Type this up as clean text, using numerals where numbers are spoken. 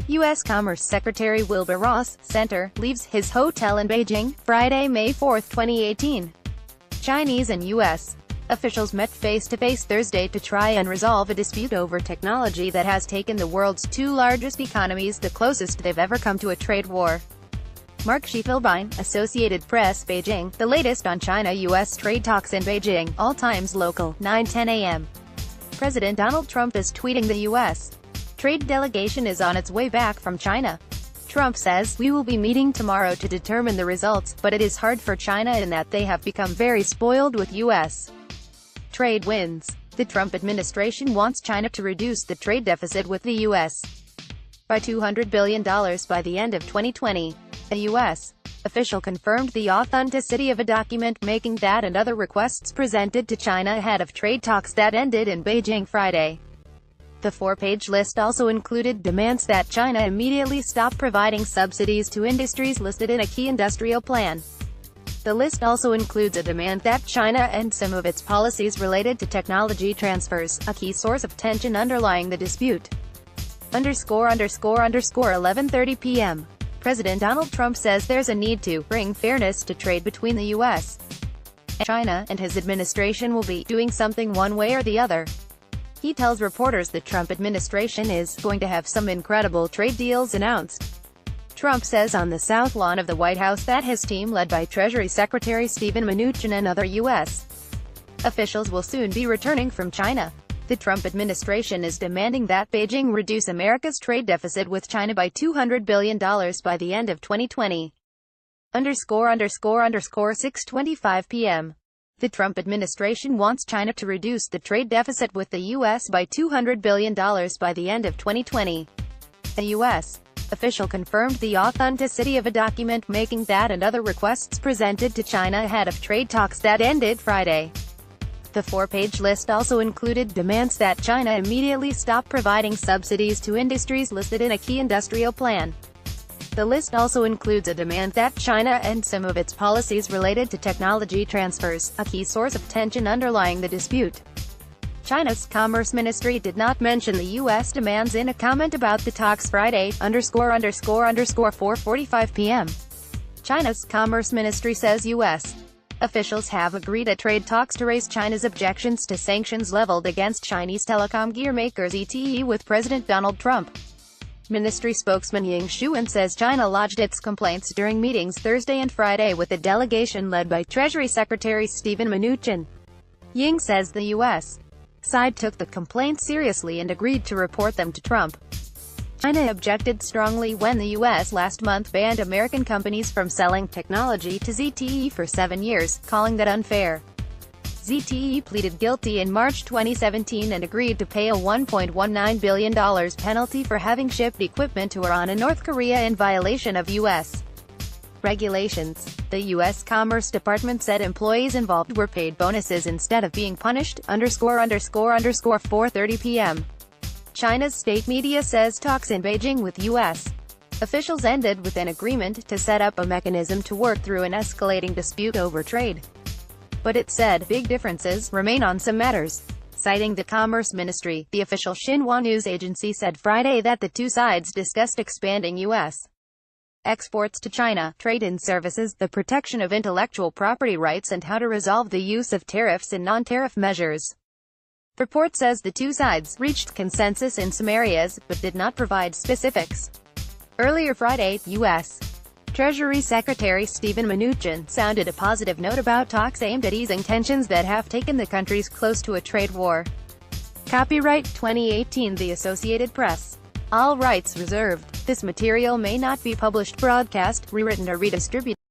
U.S. Commerce Secretary Wilbur Ross, Center, leaves his hotel in Beijing, Friday, May 4, 2018. Chinese and U.S. officials met face-to-face Thursday to try and resolve a dispute over technology that has taken the world's two largest economies the closest they've ever come to a trade war. Mark Schiefelbein, Associated Press, Beijing. The latest on China-U.S. trade talks in Beijing. All times local, 9:10 a.m. President Donald Trump is tweeting the U.S. trade delegation is on its way back from China. Trump says, "We will be meeting tomorrow to determine the results, but it is hard for China in that they have become very spoiled with U.S. trade wins." The Trump administration wants China to reduce the trade deficit with the U.S. by $200 billion by the end of 2020. A U.S. official confirmed the authenticity of a document making that and other requests presented to China ahead of trade talks that ended in Beijing Friday. The four-page list also included demands that China immediately stop providing subsidies to industries listed in a key industrial plan. The list also includes a demand that China end some of its policies related to technology transfers, a key source of tension underlying the dispute. 11:30 p.m. President Donald Trump says there's a need to bring fairness to trade between the U.S. and China, and his administration will be doing something one way or the other. He tells reporters the Trump administration is going to have some incredible trade deals announced. Trump says on the South Lawn of the White House that his team, led by Treasury Secretary Steven Mnuchin and other U.S. officials, will soon be returning from China. The Trump administration is demanding that Beijing reduce America's trade deficit with China by $200 billion by the end of 2020. 6:25 p.m. The Trump administration wants China to reduce the trade deficit with the U.S. by $200 billion by the end of 2020. A U.S. official confirmed the authenticity of a document making that and other requests presented to China ahead of trade talks that ended Friday. The four-page list also included demands that China immediately stop providing subsidies to industries listed in a key industrial plan. The list also includes a demand that China end some of its policies related to technology transfers, a key source of tension underlying the dispute. China's Commerce Ministry did not mention the U.S. demands in a comment about the talks Friday, 4:45 p.m. China's Commerce Ministry says U.S. officials have agreed at trade talks to raise China's objections to sanctions leveled against Chinese telecom gear makers ZTE with President Donald Trump. Ministry spokesman Ying Shuan says China lodged its complaints during meetings Thursday and Friday with a delegation led by Treasury Secretary Steven Mnuchin. Ying says the U.S. side took the complaints seriously and agreed to report them to Trump. China objected strongly when the U.S. last month banned American companies from selling technology to ZTE for 7 years, calling that unfair. ZTE pleaded guilty in March 2017 and agreed to pay a $1.19 billion penalty for having shipped equipment to Iran and North Korea in violation of U.S. regulations. The U.S. Commerce Department said employees involved were paid bonuses instead of being punished. 4:30 p.m. China's state media says talks in Beijing with U.S. officials ended with an agreement to set up a mechanism to work through an escalating dispute over trade. But it said big differences remain on some matters. Citing the Commerce Ministry, the official Xinhua news agency said Friday that the two sides discussed expanding U.S. exports to China, trade in services, the protection of intellectual property rights, and how to resolve the use of tariffs and non-tariff measures. The report says the two sides reached consensus in some areas, but did not provide specifics. Earlier Friday, U.S. Treasury Secretary Steven Mnuchin sounded a positive note about talks aimed at easing tensions that have taken the countries close to a trade war. Copyright 2018 The Associated Press. All rights reserved. This material may not be published, broadcast, rewritten or redistributed.